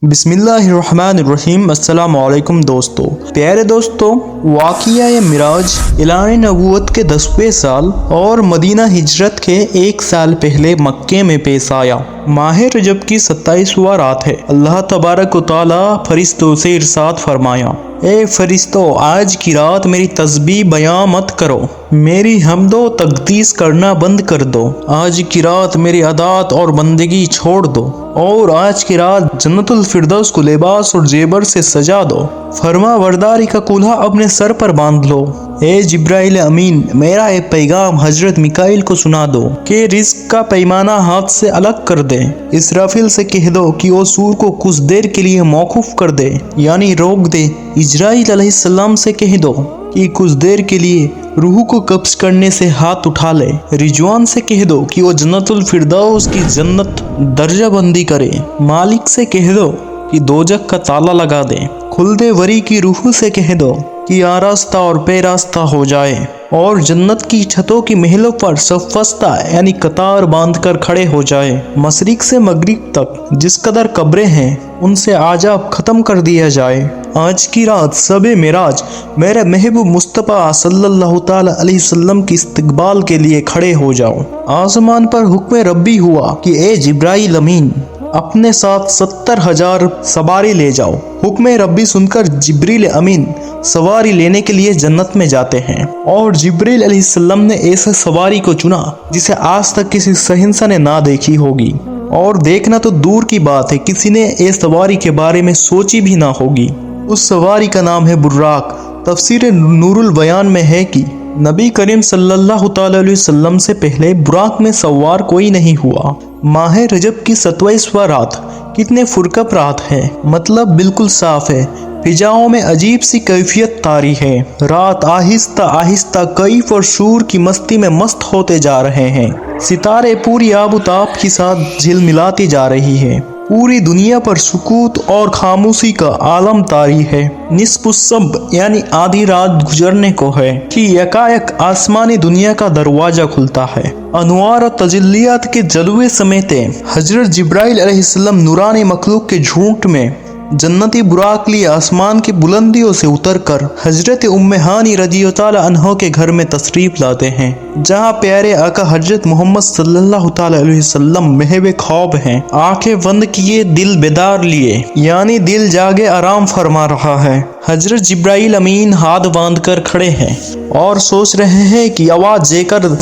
बिस्मिल्लाहिर्रहमानिर्रहीम। अस्सलाम वालेकुम दोस्तों, प्यारे दोस्तों, वाक़िया मिराज एलान नबूवत के 10वें साल और मदीना हिजरत के 1 साल पहले मक्के में पेश आया। माह रजब की 27वां रात है। अल्लाह तबारक व तआला फरिश्तों से इरशाद फरमाया, ए फरिश्तों, आज की रात मेरी तस्बीह बयां मत करो, मेरी हमदो तकदीस करना बंद कर दो। आज की रात मेरी अदात और बंदगी छोड़ दो और आज की रात जन्नतुल फिरदौस को लिबास और जेबर से सजा दो। फरमा बरदारी का कूल्हा अपने सर पर बांध लो। ए जिब्राइल अमीन, मेरा एक पैगाम हजरत मिकाइल को सुना दो कि रिस्क का पैमाना हाथ से अलग कर दे। इसराफिल से कह दो कि वो सूर को कुछ देर के लिए मौकूफ कर दे, यानी रोक दे। इजराइल अलैहिस्सलाम से कह दो कि कुछ देर के लिए रूह को कब्ज करने से हाथ उठा ले। रिजवान से कह दो कि वो जन्नतुल फिरदौस की जन्नत दर्जा बंदी करे। मालिक से कह दो कि दोजख का ताला लगा दे। खुल्दे वरी की रूह से कह दो कि आरास्ता और पेरास्ता हो जाए और जन्नत की छतों की महलों पर सफ़स्ता यानी कतार बांधकर खड़े हो जाए। मशरिक से मगरिब तक जिस कदर कब्रें हैं उनसे आजाब खत्म कर दिया जाए। आज की रात सबे मिराज मेरे महबूब मुस्तफ़ा सल्लल्लाहु ताला अलैहि वसल्लम की इस्तकबाल के लिए खड़े हो जाओ। आसमान पर हुक्म रब्बी हुआ कि ए जिब्राइल अमीन, अपने साथ 70,000 सवारी ले जाओ। हुक्म रब्बी सुनकर जिब्रील अमीन सवारी लेने के लिए जन्नत में जाते हैं और जिब्रील अलैहिस्सलाम ने ऐसे सवारी को चुना जिसे आज तक किसी शहंशाह ने ना देखी होगी, और देखना तो दूर की बात है, किसी ने इस सवारी के बारे में सोची भी ना होगी। उस सवारी का नाम है बुर्राक। तफसीर नूरुल बयान में है कि नबी करीम सल्लल्लाहु ताला अलैहि वसल्लम से पहले बुराक में सवार कोई नहीं हुआ। माह रजब की 27वां रात कितने फुरकब रात है, मतलब बिल्कुल साफ है। फिजाओं में अजीब सी कैफियत तारी है। रात आहिस्ता आहिस्ता कैफ और शूर की मस्ती में मस्त होते जा रहे हैं। सितारे पूरी आबुताब के साथ झिलमिलाती जा रही है। पूरी दुनिया पर सुकूत और खामोशी का आलम तारी है। निस्पुस्सब यानी आधी रात गुजरने को है कि यकायक आसमानी दुनिया का दरवाजा खुलता है। अनवार और तजल्लियात के जलवे समेते हजरत जिब्राइल अलैहिस्सलाम नूरानी मखलूक के झूठ में जन्नती बुराक लिए आसमान की बुलंदियों से उतरकर हजरत उम्मे हानी रज़ियल्लाहु ताला अन्हा के घर में तशरीफ लाते हैं, जहां प्यारे आका हजरत मोहम्मद सल्लल्लाहु ताला अलैहि वसल्लम महवे ख्वाब हैं। आंखें बंद किए दिल बेदार लिए, यानी दिल जागे आराम फरमा रहा है। हजरत जिब्राइल अमीन हाथ बांधकर खड़े हैं और सोच रहे हैं कि आवाज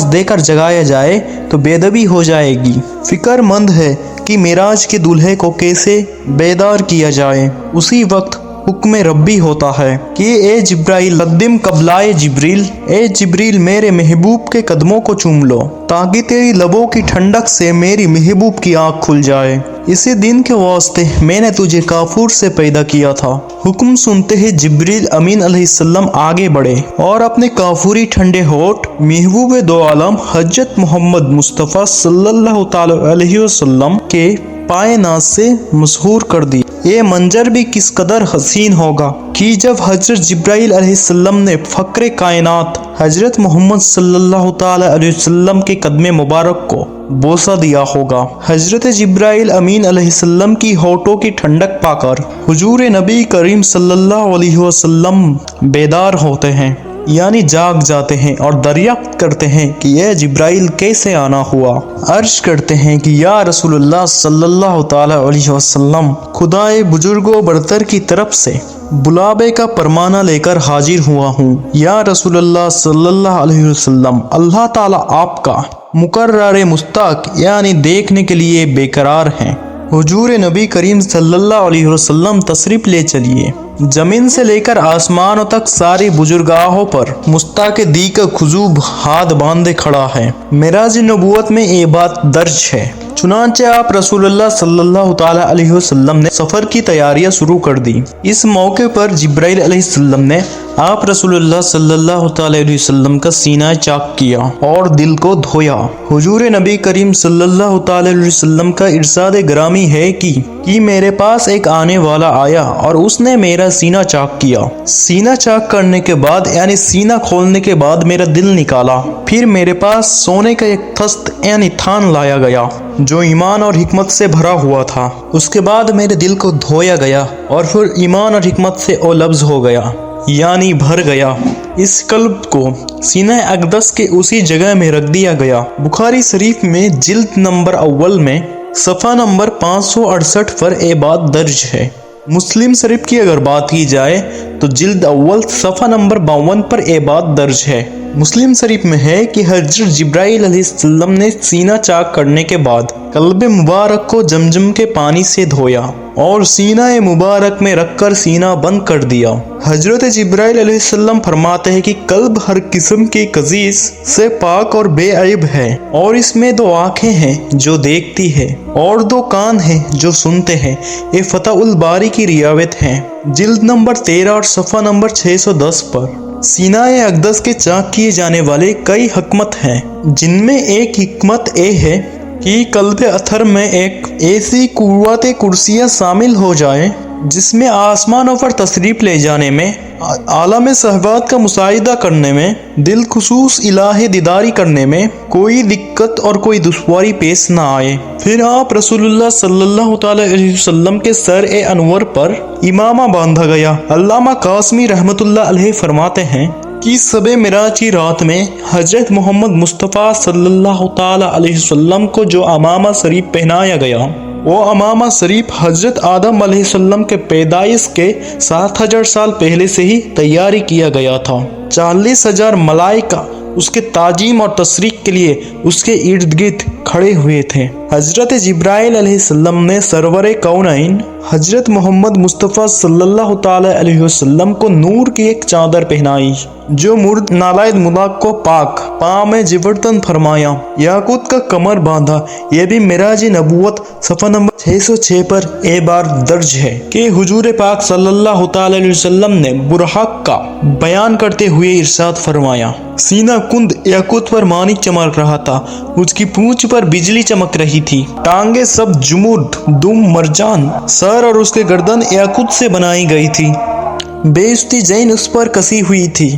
देकर जगाया जाए तो बेदबी हो जाएगी। फिक्रमंद है कि मिराज के दूल्हे को कैसे बेदार किया जाए। उसी वक्त हुक्म रब्बी होता है कि ए जिब्राइल कद्दिम कबलाए जिब्रील, ए जिब्रील मेरे महबूब के कदमों को चूम लो ताकि तेरी लबों की ठंडक से मेरी महबूब की आँख खुल जाए। इसी दिन के वास्ते मैंने तुझे काफूर से पैदा किया था। हुक्म सुनते ही जिब्रील अमीन अलैहिस्सलाम आगे बढ़े और अपने काफूरी ठंडे होठ महबूब दो आलम हजरत मोहम्मद मुस्तफ़ा सल्लल्लाहु ताला अलैहि वसल्लम के पाए नाज से मशहूर कर दी। ये मंजर भी किस कदर हसीन होगा कि जब हजरत जिब्राइल अलैहिस्सलाम ने फक्रे कायनात हजरत मोहम्मद सल्लल्लाहु ताला अलैहि वसल्लम के कदमे मुबारक को बोसा दिया होगा। हजरत जिब्राइल अमीन अलैहिस्सलाम की होठों की ठंडक पाकर हुजूर नबी करीम सल्लल्लाहु अलैहि वसल्लम बेदार होते हैं, यानी जाग जाते हैं और दरियाफ्त करते हैं कि यह जिब्राइल कैसे आना हुआ। अर्ज करते हैं कि या रसूलुल्लाह सल्लल्लाहु ताला अलैहि वसल्लम, खुदाए बुजुर्गो बरतर की तरफ से बुलावे का परमाना लेकर हाजिर हुआ हूँ। या रसूलुल्लाह सल्लल्लाहु अलैहि वसल्लम, अल्लाह ताला आपका मुकर्रर मुस्ताक यानी देखने के लिए बेकरार हैं। हुजूर नबी करीम सल्लल्लाहु अलैहि वसल्लम तशरीफ ले चलिए। जमीन से लेकर आसमानों तक सारी बुजुर्गाहों पर मुस्ताक दी का खुजूब हाथ बांधे खड़ा है। मिराज नबूवत में ये बात दर्ज है। चुनांचे आप रसूलुल्लाह सल्लल्लाहु ताला अलैहि वसल्लम ने सफ़र की तैयारियां शुरू कर दी। इस मौके पर जिब्राइल अलैहिस्सलाम ने आप रसूलुल्लाह सल्लल्लाहु अलैहि वसल्लम का सीना चाक किया और दिल को धोया। हुजूर नबी करीम सल्लल्लाहु अलैहि वसल्लम का इरशाद ग्रामी है कि मेरे पास एक आने वाला आया और उसने मेरा सीना चाक किया। सीना चाक करने के बाद यानी सीना खोलने के बाद मेरा दिल निकाला। फिर मेरे पास सोने का एक तख्त यानी थान लाया गया जो ईमान और हिकमत से भरा हुआ था। उसके बाद मेरे दिल को धोया गया और फिर ईमान और हिकमत से ओ लफ्ज़ हो गया यानी भर गया। इस कल्ब को सीना अक़दस के उसी जगह में रख दिया गया। बुखारी शरीफ में जिल्द नंबर अव्वल में सफ़ा नंबर 568 पर ये बात दर्ज है। मुस्लिम शरीफ की अगर बात की जाए तो जिल्द अव्वल सफ़ा नंबर 52 पर ये बात दर्ज है। मुस्लिम शरीफ में है कि हज़रत जिब्राइल अलैहिस्सलाम ने सीना चाक करने के बाद कल्ब मुबारक को जमजम के पानी से धोया और सीना मुबारक में रखकर सीना बंद कर दिया। हज़रत जिब्राइल अलैहिस्सलाम फरमाते हैं कि कल्ब हर किस्म की कज़ीज़ से पाक और बेअयब है और इसमें 2 आँखें हैं जो देखती है और 2 कान हैं जो सुनते हैं। ये फतहुल बारी की रिवायत है जिल्द नंबर 13 और सफ़ा नंबर 610 पर। सीनाए अक़दस के चाक किए जाने वाले कई हिकमत हैं, जिनमें एक हिकमत ये है कि कल्ब अथर में एक ऐसी कुव्वत कुर्सिया शामिल हो जाए जिसमें आसमानों पर तशरीफ़ ले जाने में, आलम सहवात का मुशाहिदा करने में, दिल खुसूस इलाही दीदारी करने में कोई दिक्कत और कोई दुश्वारी पेश ना आए। फिर आप रसूलुल्लाह सल्लल्लाहु अलैहि वसल्लम के सर ए अनवर पर इमामा बांधा गया। अल्लामा कासमी रहमतुल्लाह अलैह फरमाते हैं कि सबे मिराज की रात में हजरत मोहम्मद मुस्तफ़ा सल्लल्लाहु अलैहि वसल्लम को जो अमामा शरीफ पहनाया गया वो अमामा शरीफ हजरत आदम अलैहिस्सलाम के पैदाइश के 7000 साल पहले से ही तैयारी किया गया था। 40,000 मलाइका उसके ताजीम और तशरीक के लिए उसके इर्द गिर्द खड़े हुए थे। हजरत जिब्राइल अलैहिस्सलाम ने सरवरे कौनैन हजरत मोहम्मद मुस्तफ़ा सल्लल्लाहु अलैहि वसल्लम को नूर की एक चादर पहनाई जो मुर्द नालायद मुदाक को पाक पाँव में जिवरतन फरमाया, याकूत का कमर बांधा। यह भी मिराज नबूवत सफ़ा नंबर 606 पर ए बार दर्ज है कि हुजूर पाक सल्लल्लाहु अलैहि वसल्लम ने बुरहक का बयान करते हुए इरशाद फरमाया, सीना कुंद याकूत पर मानिक चमक रहा था, उसकी पूंछ पर बिजली चमक रही थी, टांगे सब जुमुर्द दुम मरजान, सर और उसके गर्दन याकूत से बनाई गई थी, बेइज्जती जैन उस पर कसी हुई थी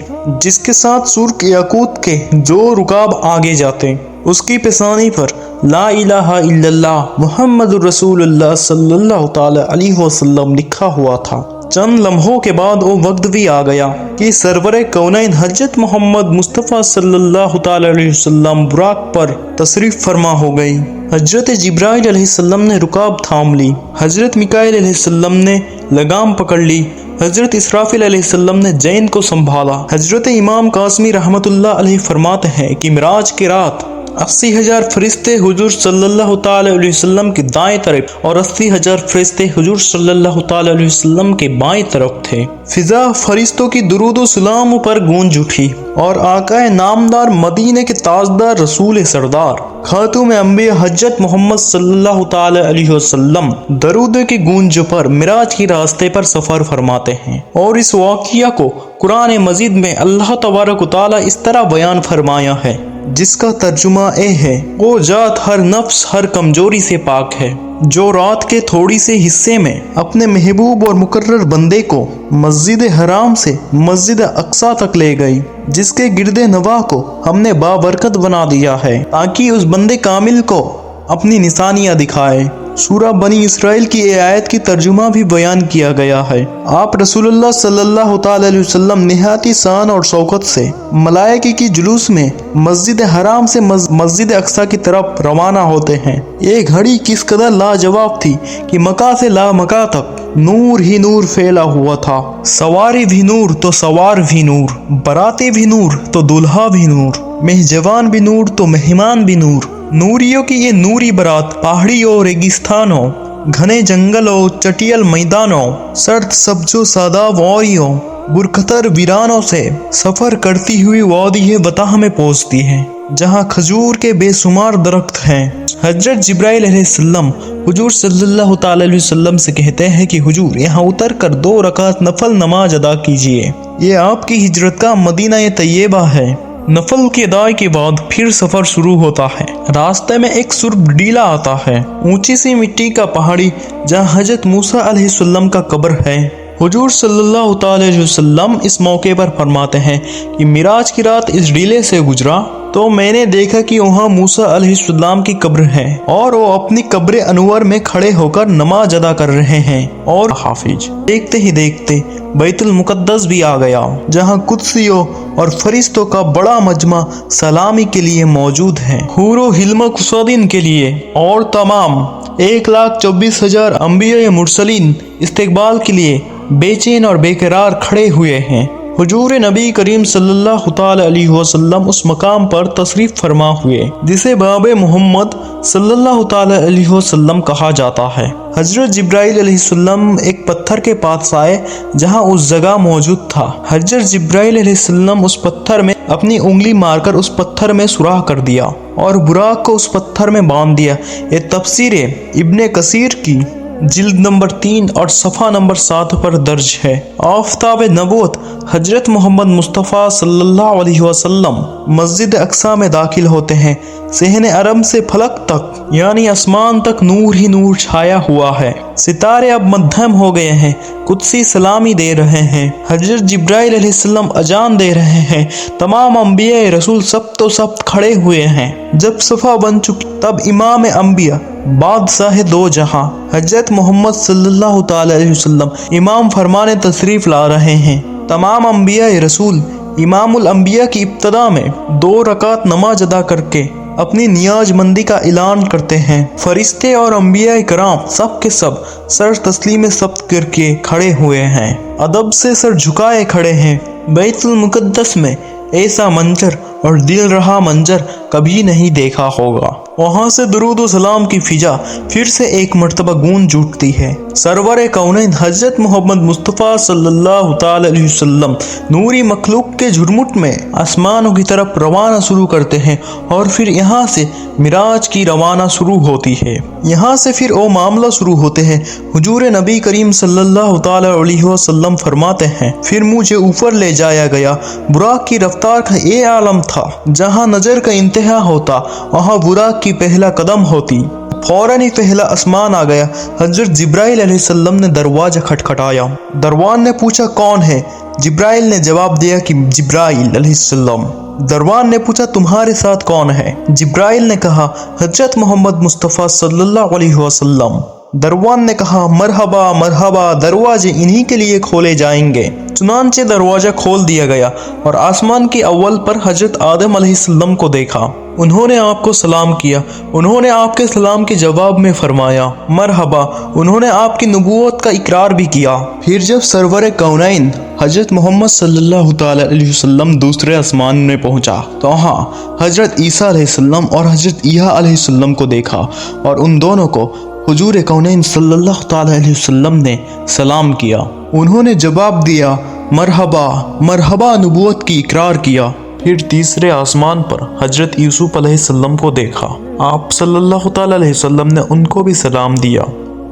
जिसके साथ सुर्ख याकूत के जो रुकाब आगे जाते। उसकी पेशानी पर ला इलाहा इल्लल्लाह मुहम्मदुर रसूलुल्लाह सल्लल्लाहु अलैहि वसल्लम लिखा हुआ था। चंद लम्हों के बाद वो वक्त भी आ गया कि सरवरे कौनैन हजरत मोहम्मद मुस्तफ़ा सल्लल्लाहु अलैहि वसल्लम बुराक पर तशरीफ़ फरमा हो गई। हजरत जिब्राइल अलैहिस्सलाम ने रुकाब थाम ली, हजरत मिकाईल अलैहिस्सलाम ने लगाम पकड़ ली, हजरत इसराफिल अलैहिस्सलाम ने जैन को संभाला। हजरत इमाम कासमी रहमतुल्लाह अलैह फरमाते हैं कि मिराज की रात 80,000 फरिश्ते हुजूर सल्लल्लाहु अलैहि वसल्लम की दाएं तरफ और 80,000 फरिश्ते हुजूर सल्लल्लाहु अलैहि वसल्लम के बाएं तरफ थे। फिजा फरिश्तों की दुरूद सलाम पर गूंज उठी और आकाए नामदार मदीने के ताजदार रसूल सरदार खातूम अंबिया हजरत मोहम्मद सल्लल्लाहु अलैहि वसल्लम दरूद की गूंज पर मिराज के रास्ते पर सफर फरमाते हैं। और इस वाक़िया को कुरान मजीद में अल्लाह तबारक व तआला इस तरह बयान फरमाया है जिसका तर्जुमा ए है, वो जात हर नफ्स हर कमजोरी से पाक है जो रात के थोड़ी से हिस्से में अपने महबूब और मुकर्रर बंदे को मस्जिद हराम से मस्जिद अक्सा तक ले गई, जिसके गिरदे नवाह को हमने बाबरकत बना दिया है ताकि उस बंदे कामिल को अपनी निशानियां दिखाए। सूरा बनी इसराइल की आयत की तर्जुमा भी बयान किया गया है। आप रसूलुल्लाह सल्लल्लाहु अलैहि वसल्लम निहायती शान और शौकत से मलाइका की जुलूस में मस्जिद हराम से मस्जिद अक्सा की तरफ रवाना होते हैं। ये घड़ी किस कदर लाजवाब थी कि मक्का से ला मक्का तक नूर ही नूर फैला हुआ था। सवारी भी नूर तो सवार भी नूर, बराती भी नूर तो दुल्हा भी नूर, मेहजबान भी नूर तो मेहमान भी नूर। नूरियों की ये नूरी बारात पहाड़ियों, रेगिस्तानों, घने जंगलों, चटियल मैदानों, सर्द सब्जो सादाब वादियों, बुरखतर वीरानों से सफर करती हुई वादी बताह में पहुंचती है, जहां खजूर के बेशुमार दरख्त हैं। हजरत जिब्राइल अलैहिस्सलाम हुजूर सल्लल्लाहु ताला अलैहि वसल्लम से कहते हैं कि हुजूर यहाँ उतर कर 2 रकात नफल नमाज अदा कीजिए। ये आपकी हिजरत का मदीना तैयबा है। नफल की अदाई के बाद फिर सफर शुरू होता है। रास्ते में एक सुर्ख टीला आता है, ऊंची सी मिट्टी का पहाड़ी जहाँ हजरत मूसा अलैहिस्सलाम का कब्र है। हुजूर सल्लल्लाहु ताला अलैहि वसल्लम इस मौके पर फरमाते हैं कि मिराज की रात इस टीले से गुजरा तो मैंने देखा कि वहाँ मूसा अलैहिस्सलाम की कब्र है और वो अपनी कब्र अनवर में खड़े होकर नमाज अदा कर रहे हैं। और हाफिज देखते ही देखते बैतुल मुकद्दस भी आ गया, जहाँ कुदसियों और फरिश्तों का बड़ा मजमा सलामी के लिए मौजूद है। हुरो हिल्म कुसदीन के लिए और तमाम 1,24,000 अंबिया मुरसलीन इस्तिकबाल के लिए बेचैन और बेकरार खड़े हुए हैं। हुजूर नबी करीम सल्लल्लाहु ताला अलैहि वसल्लम उस मकाम पर तशरीफ फरमा हुए जिसे बाबे मोहम्मद सल्लल्लाहु ताला अलैहि वसल्लम कहा जाता है। हजरत जिब्राइल अलैहिस्सलाम एक पत्थर के पास आए जहां उस जगह मौजूद था। हजरत जिब्राइल अलैहिस्सलाम उस पत्थर में अपनी उंगली मारकर उस पत्थर में सुराख कर दिया और बुराक को उस पत्थर में बांध दिया। ये तफसीर इब्ने कसीर की जिल्द नंबर 3 और सफ़ा नंबर 7 पर दर्ज है। आफ़ताब नबूवत हजरत मोहम्मद मुस्तफ़ा सल्लल्लाहु अलैहि वसल्लम मस्जिद अक्सा में दाखिल होते हैं। सहने अरब से फलक तक यानी आसमान तक नूर ही नूर छाया हुआ है। सितारे अब मध्यम हो गए हैं, कुदसी सलामी दे रहे हैं। हजरत जिब्राइल अलैहिस्सलाम अजान दे रहे हैं। तमाम अंबिया रसूल सब खड़े हुए हैं। जब सफ़ा बन चुकी तब इमाम अंबिया बादशाह 2 जहां हजरत मोहम्मद सल्लल्लाहु ताला अलैहि वसल्लम इमाम फरमाने तशरीफ ला रहे हैं। तमाम अंबिया रसूल इमामुल अंबिया की इब्तदा में 2 रकात नमाज अदा करके अपनी नियाजमंदी का ऐलान करते हैं। फरिश्ते और अंबिया कराम सब के सब सर तस्लीम सब्त करके खड़े हुए हैं, अदब से सर झुकाए खड़े हैं। बैतुल मुकद्दस में ऐसा मंजर और दिल रहा मंजर कभी नहीं देखा होगा। वहाँ से दुरूद व सलाम की फिजा फिर से एक मर्तबा गूंज उठती है। सरवर कौनैन हजरत मोहम्मद मुस्तफ़ा सल्लल्लाहु ताला अलैहि वसल्लम नूरी मखलूक के झुरमुट में आसमानों की तरफ रवाना शुरू करते हैं और फिर यहाँ से मिराज की रवाना शुरू होती है। यहाँ से फिर वो मामला शुरू होते हैं। हुजूर नबी करीम सल्लल्लाहु ताला अलैहि वसल्लम फरमाते हैं, फिर मुझे ऊपर ले जाया गया। बुराक की रफ्तार का ये आलम था, जहाँ नज़र का इंतहा होता वहाँ बुराक की पहला कदम होती। फौरन ही पहला आसमान आ गया। हजरत जिब्राइल अलैहिस्सलाम ने दरवाजा खटखटाया। दरवान ने पूछा कौन है? जिब्राइल ने जवाब दिया कि जिब्राइल अलैहिस्सलाम। दरवान ने पूछा तुम्हारे साथ कौन है? जिब्राइल ने कहा हजरत मोहम्मद मुस्तफ़ा सल्लल्लाहु अलैहि वसल्लम। दरवान ने कहा मरहबा मरहबा, दरवाजे इन्हीं के लिए खोले जाएंगे। चुनांचे दरवाजा खोल दिया गया और आसमान की अव्वल पर हजरत आदम अलैहिस्सलाम को देखा। उन्होंने आपको सलाम किया। उन्होंने आपके सलाम के जवाब में फरमाया मरहबा। उन्होंने आपकी नबूवत का इकरार भी किया। फिर जब सरवर कौनैन हजरत मोहम्मद सल्लल्लाहु ताला अलैहि वसल्लम दूसरे आसमान में पहुंचा तो वहाँ हजरत ईसा अलैहिस्सलाम और हजरत इहा अलैहिस्सलाम को देखा और उन दोनों को हुजूर कौनैन सल्लल्लाहु ताला अलैहि वसल्लम ने सलाम किया। उन्होंने जवाब दिया मरहबा मरहबा, नबूवत की इकरार किया। फिर तीसरे आसमान पर हजरत यूसुफ अलैहिस्सलाम को देखा। आप सल्लल्लाहु ताला अलैहि वसल्लम ने उनको भी सलाम दिया।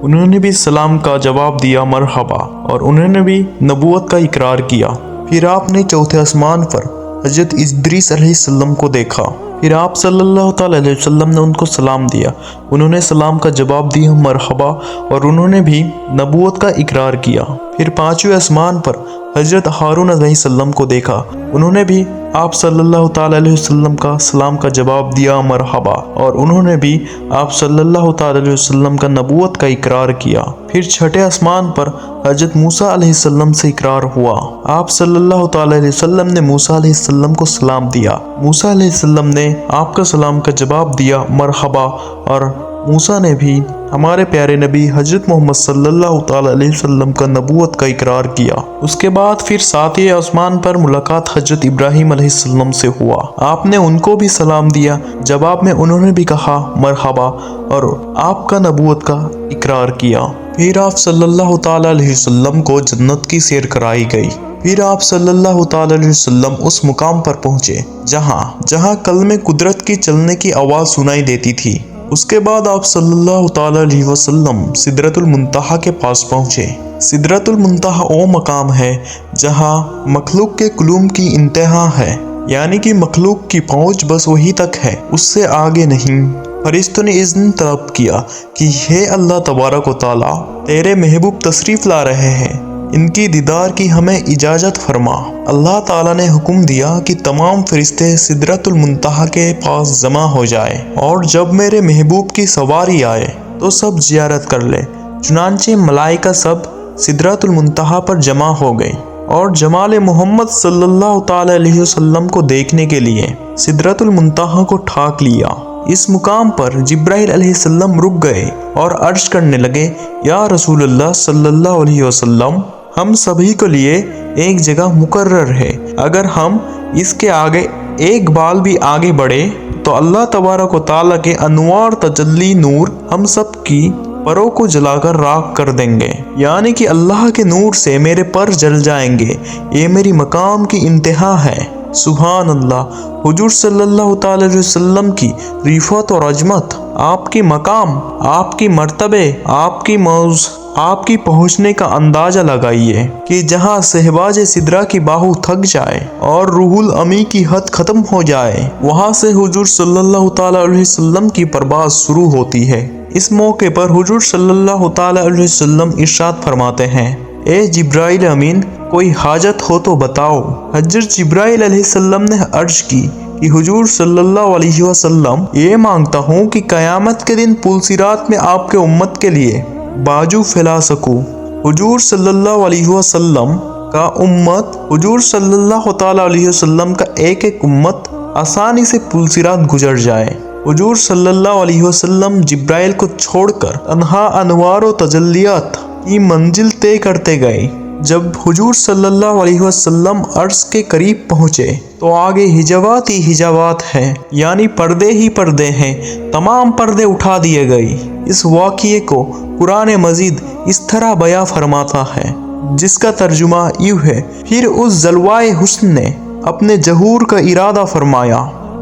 उन्होंने भी सलाम का जवाब दिया मरहबा, और उन्होंने भी नबूवत का इकरार किया। फिर आपने चौथे आसमान पर हजरत इद्रीस अलैहिस्सलाम को देखा। फिर आप सल्लल्लाहु ताला अलैहि वसल्लम ने उनको सलाम दिया। उन्होंने सलाम का जवाब दिया मरहबा, और उन्होंने भी नबूवत का इकरार किया। फिर पांचवें आसमान पर हजरत हारून अलैहिस्सलाम को देखा। उन्होंने भी आप सल्लल्लाहु ताला अलैहि वसल्लम का सलाम का जवाब दिया मरहबा, और उन्होंने भी आप सल्लल्लाहु ताला अलैहि वसल्लम का नबूवत का इकरार किया। फिर छठे आसमान पर हजरत मूसा अलैहिस्सलाम से इकरार हुआ। आप सल्लल्लाहु ताला अलैहि वसल्लम ने मूसा अलैहिस्सलाम को सलाम दिया। मूसा अलैहिस्सलाम ने आपका सलाम का जवाब दिया मरहबा, और मूसा ने भी हमारे प्यारे नबी हजरत मोहम्मद सल्लल्लाहु ताला अलैहि वसल्लम का नबूवत का इकरार किया। उसके बाद फिर सातवें आसमान पर मुलाकात हजरत इब्राहीम अलैहिस्सलाम से हुआ। आपने उनको भी सलाम दिया। जवाब में उन्होंने भी कहा मरहबा, और आपका नबूवत का इकरार किया। फिर आप सल्लल्लाहु ताला अलैहि वसल्लम को जन्नत की सैर कराई गई। फिर आप सल्लल्लाहु ताला अलैहि वसल्लम उस मुकाम पर पहुँचे जहाँ कल में कुदरत की चलने की आवाज़ सुनाई देती थी। اس کے بعد آپ صلی اللہ تعالی علیہ وسلم سدرۃ المنتہا کے پاس پہنچے۔ سدرۃ المنتہا وہ مقام ہے جہاں مخلوق کے کلوم کی انتہا ہے، یعنی کہ مخلوق کی پہنچ بس وہی تک ہے، اس سے آگے نہیں۔ فرشتوں نے اذن طلب کیا کہ ہے اللہ تبارک و تعالی، تیرے محبوب تشریف لا رہے ہیں، ان کی دیدار کی ہمیں اجازت فرما۔ اللہ تعالیٰ نے حکم دیا کہ تمام فرشتے سدرۃ المنتہا کے پاس جمع ہو جائے، اور جب میرے محبوب کی سواری آئے تو سب زیارت کر لے۔ چنانچہ ملائکہ سب سدرۃ المنتہا پر جمع ہو گئی اور جمال محمد صلی اللہ تعالی علیہ وسلم کو دیکھنے کے لیے سدرۃ المنتہا کو ٹھاک لیا۔ اس مقام پر جبرائیل علیہ السلام رک گئے اور عرض کرنے لگے، یا رسول اللہ صلی اللہ علیہ وسلم، ہم سبھی کے لیے ایک جگہ مقرر ہے، اگر ہم اس کے آگے ایک بال بھی آگے بڑھے تو اللہ تبارک و تعالیٰ کے انوار تجلی نور ہم سب کی پروں کو جلا کر راکھ کر دیں گے، یعنی کہ اللہ کے نور سے میرے پر جل جائیں گے، یہ میری مقام کی انتہا ہے۔ سبحان اللہ، حضور صلی اللہ تعالی علیہ وسلم کی رفعت اور عظمت، آپ کی مقام، آپ کی مرتبے، آپ کی موز، آپ کی پہنچنے کا اندازہ لگائیے کہ جہاں صہباج سدرہ کی باہو تھک جائے اور روح الامی کی حد ختم ہو جائے، وہاں سے حضور صلی اللہ تعالی علیہ وسلم کی پرواز شروع ہوتی ہے۔ اس موقع پر حضور صلی اللہ تعالی علیہ وسلم ارشاد فرماتے ہیں، اے جبرائیل امین، کوئی حاجت ہو تو بتاؤ۔ حضرت جبرائیل علیہ السلام نے عرض کی کہ حضور صلی اللہ علیہ وسلم، یہ مانگتا ہوں کہ قیامت کے دن پل صراط میں آپ کے امت کے لیے بازو پھیلا سکوں۔ حضور صلی اللہ علیہ وسلم کا امت، حضور صلی اللہ تعالی علیہ وسلم کا ایک ایک امت آسانی سے پل صراط گزر جائے۔ حضور صلی اللہ علیہ وسلم جبرائیل کو چھوڑ کر تنہا انوار و تجلیات کی منزل طے کرتے گئے۔ جب حضور صلی اللہ علیہ وسلم عرش کے قریب پہنچے تو آگے حجابات ہی حجابات ہیں، یعنی پردے ہی پردے ہیں، تمام پردے اٹھا دیے گئے۔ اس واقعے کو قرآن مجید اس طرح بیان فرماتا ہے، جس کا ترجمہ یوں ہے، پھر اس جلوائے حسن نے اپنے ظہور کا ارادہ فرمایا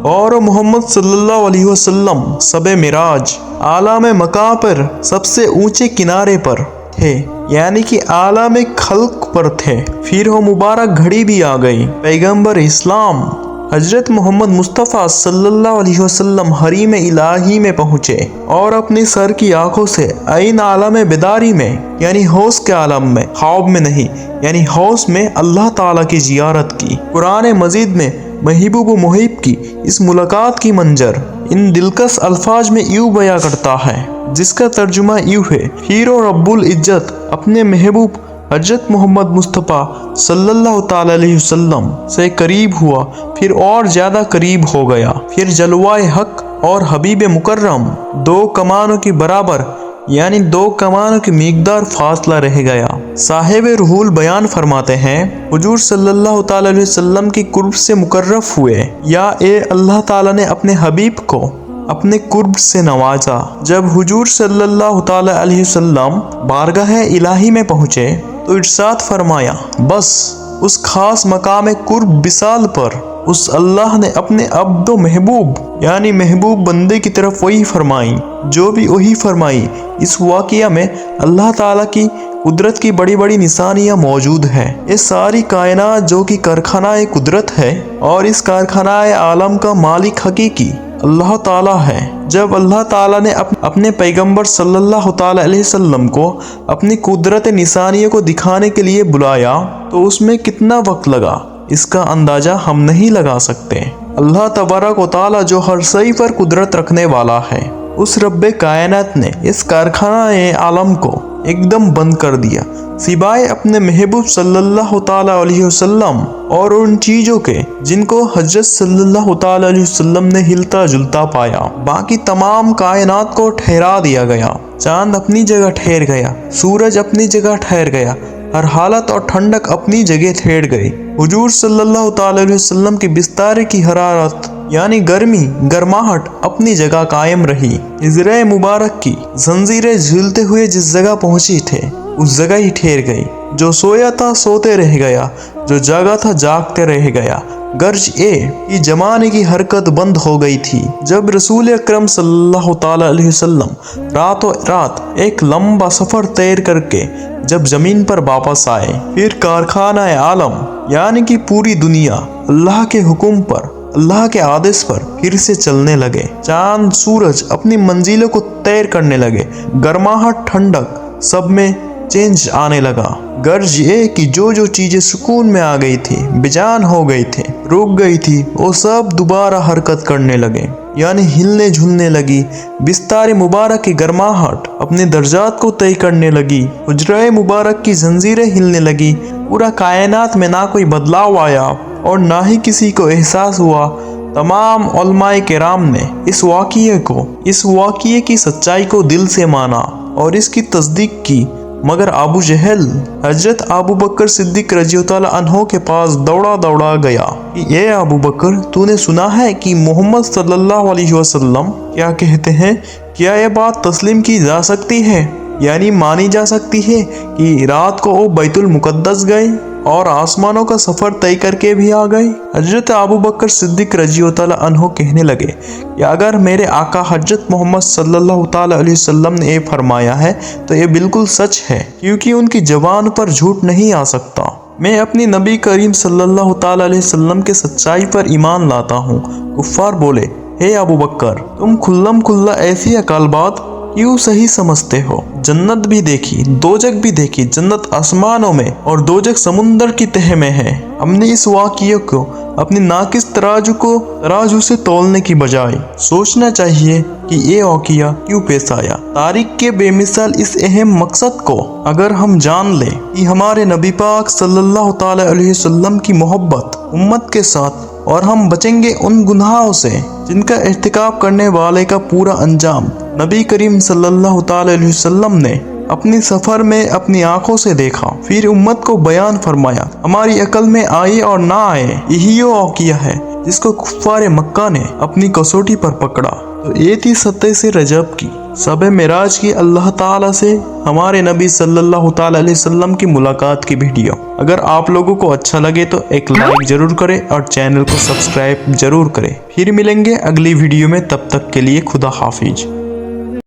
اور محمد صلی اللہ علیہ وسلم شب معراج عالم مقام پر سب سے اونچے کنارے پر تھے، یعنی کہ عالم خلق پر تھے۔ پھر وہ مبارک گھڑی بھی آ گئی، پیغمبر اسلام حضرت محمد مصطفیٰ صلی اللہ علیہ وسلم حریم الہی میں پہنچے اور اپنی سر کی آنکھوں سے عین عالم بیداری میں، یعنی ہوش کے عالم میں، خواب میں نہیں، یعنی ہوش میں اللہ تعالیٰ کی زیارت کی۔ قرآن مجید میں محبوب و محب کی اس ملاقات کی منظر ان دلکش الفاظ میں یوں بیان کرتا ہے، جس کا ترجمہ یوں ہے، پھر رب العزت اپنے محبوب حضرت محمد مصطفیٰ صلی اللہ تعالی علیہ وسلم سے قریب ہوا، پھر اور زیادہ قریب ہو گیا، پھر جلوائے حق اور حبیب مکرم دو کمانوں کی برابر، یعنی دو کمانوں کی مقدار فاصلہ رہ گیا۔ صاحب روح البیان فرماتے ہیں، حضور صلی اللہ تعالی علیہ وسلم کی قرب سے مقرب ہوئے، یا اے اللہ تعالی نے اپنے حبیب کو اپنے قرب سے نوازا۔ جب حضور صلی اللہ تعالی علیہ وسلم بارگاہ الہی میں پہنچے تو ارشاد فرمایا، بس اس خاص مقام قرب وصال پر اس اللہ نے اپنے عبد و محبوب، یعنی محبوب بندے کی طرف وہی فرمائی جو بھی وہی فرمائی۔ اس واقعہ میں اللہ تعالیٰ کی قدرت کی بڑی بڑی نشانیاں موجود ہیں۔ یہ ساری کائنات جو کہ کارخانہ قدرت ہے، اور اس کارخانہ عالم کا مالک حقیقی اللہ تعالیٰ ہے۔ جب اللہ تعالیٰ نے اپنے پیغمبر صلی اللہ تعالیٰ علیہ وسلم کو اپنی قدرت نشانیوں کو دکھانے کے لیے بلایا تو اس میں کتنا وقت لگا، اس کا اندازہ ہم نہیں لگا سکتے۔ اللہ تبارک و تعالیٰ جو ہر شے پر قدرت رکھنے والا ہے، اس رب کائنات نے اس کارخانہ عالم کو ایک دم بند کر دیا، سوائے اپنے محبوب صلی اللہ تعالی علیہ وسلم اور ان چیزوں کے جن کو حضرت صلی اللہ تعالی علیہ وسلم نے ہلتا جلتا پایا۔ باقی تمام کائنات کو ٹھہرا دیا گیا، چاند اپنی جگہ ٹھہر گیا، سورج اپنی جگہ ٹھہر گیا، ہر حالت اور ٹھنڈک اپنی جگہ ٹھہر گئی۔ حضور صلی اللہ تعالی علیہ وسلم کی بستر کی حرارت یعنی گرمی، گرماہٹ اپنی جگہ قائم رہی۔ ہجرہ مبارک کی زنجیریں جھولتے ہوئے جس جگہ پہنچی تھے اس جگہ ہی ٹھہر گئی۔ جو سویا تھا سوتے رہ گیا، جو جاگا تھا جاگتے رہ گیا۔ गर्ज ए कि जमाने की हरकत बंद हो गई थी जब रसूल अकरम सल्लल्लाहु ताला अलैहि वसल्लम रातों रात एक लंबा सफर तैर करके जब जमीन पर वापस आए। फिर कारखाना आलम यानी कि पूरी दुनिया अल्लाह के हुक्म पर, अल्लाह के आदेश पर फिर से चलने लगे। चांद सूरज अपनी मंजिलों को तैर करने लगे। गर्माहट ठंडक सब में चेंज आने लगा। गर्ज ये कि जो चीजें सुकून में आ गई थी, बेजान हो गई थी, रुक गई थी, वो सब दोबारा हरकत करने लगे, यानी हिलने झुलने लगी। बिस्तार मुबारक की गर्माहट अपने दर्जात को तय करने लगी। हुजरा मुबारक की जंजीरें हिलने लगी। पूरा कायनात में ना कोई बदलाव आया और ना ही किसी को एहसास हुआ। तमाम उलमाए किराम ने इस वाक़िए की सच्चाई को दिल से माना और इसकी तस्दीक की, मगर अबू जहल हजरत अबू बकर सिद्दीक रज़ियल्लाहु अन्हु के पास दौड़ा गया कि ये अबू बकर, तूने सुना है कि मोहम्मद सल्लल्लाहु अलैहि वसल्लम क्या कहते हैं? क्या ये बात तस्लीम की जा सकती है, यानी मानी जा सकती है कि रात को वो बैतुल मुक़द्दस गए और आसमानों का सफर तय करके भी आ गए? हजरत अबू बकर सिद्दीक रज़ियल्लाहु अन्हु कहने लगे कि अगर मेरे आका हजरत मोहम्मद सल्लल्लाहु ताला अलैहि वसल्लम ने ये फरमाया है तो ये बिल्कुल सच है, क्योंकि उनकी ज़बान पर झूठ नहीं आ सकता। मैं अपनी नबी करीम सल्लल्लाहु ताला अलैहि वसल्लम के सच्चाई पर ईमान लाता हूँ। कुफ्फार बोले, हे अबू बकर, तुम खुल्लम खुल्ला ऐसी अकाल बात क्यों सही समझते हो? जन्नत भी देखी, दोजक भी देखी। जन्नत आसमानों में और दोजक समुंदर की तह में है। हमने इस वाक़िए को अपनी नाकिस तराजू से तोलने की बजाय सोचना चाहिए कि ये वाक़िया क्यों पेश आया। तारीख के बेमिसाल इस अहम मकसद को अगर हम जान लें कि हमारे नबी पाक सल्लल्लाहु ताला अलैहि वसल्लम की मोहब्बत उम्मत के साथ, और हम बचेंगे उन गुनाहों से जिनका इर्तिकाब करने वाले का पूरा अंजाम नबी करीम सल्लल्लाहु ताला अलैहि वसल्लम ने अपनी सफर में अपनी आंखों से देखा, फिर उम्मत को बयान फरमाया। हमारी अकल में आए और ना आए, यही वो वाक़िया है जिसको कुफ्फार मक्का ने अपनी कसौटी पर पकड़ा। तो ये थी 27 रजब की शब मेराज की अल्लाह ताला से हमारे नबी सल्लल्लाहु ताला अलैहि वसल्लम की मुलाकात की वीडियो। अगर आप लोगों को अच्छा लगे तो एक लाइक जरूर करें और चैनल को सब्सक्राइब जरूर करें। फिर मिलेंगे अगली वीडियो में, तब तक के लिए खुदा हाफिज।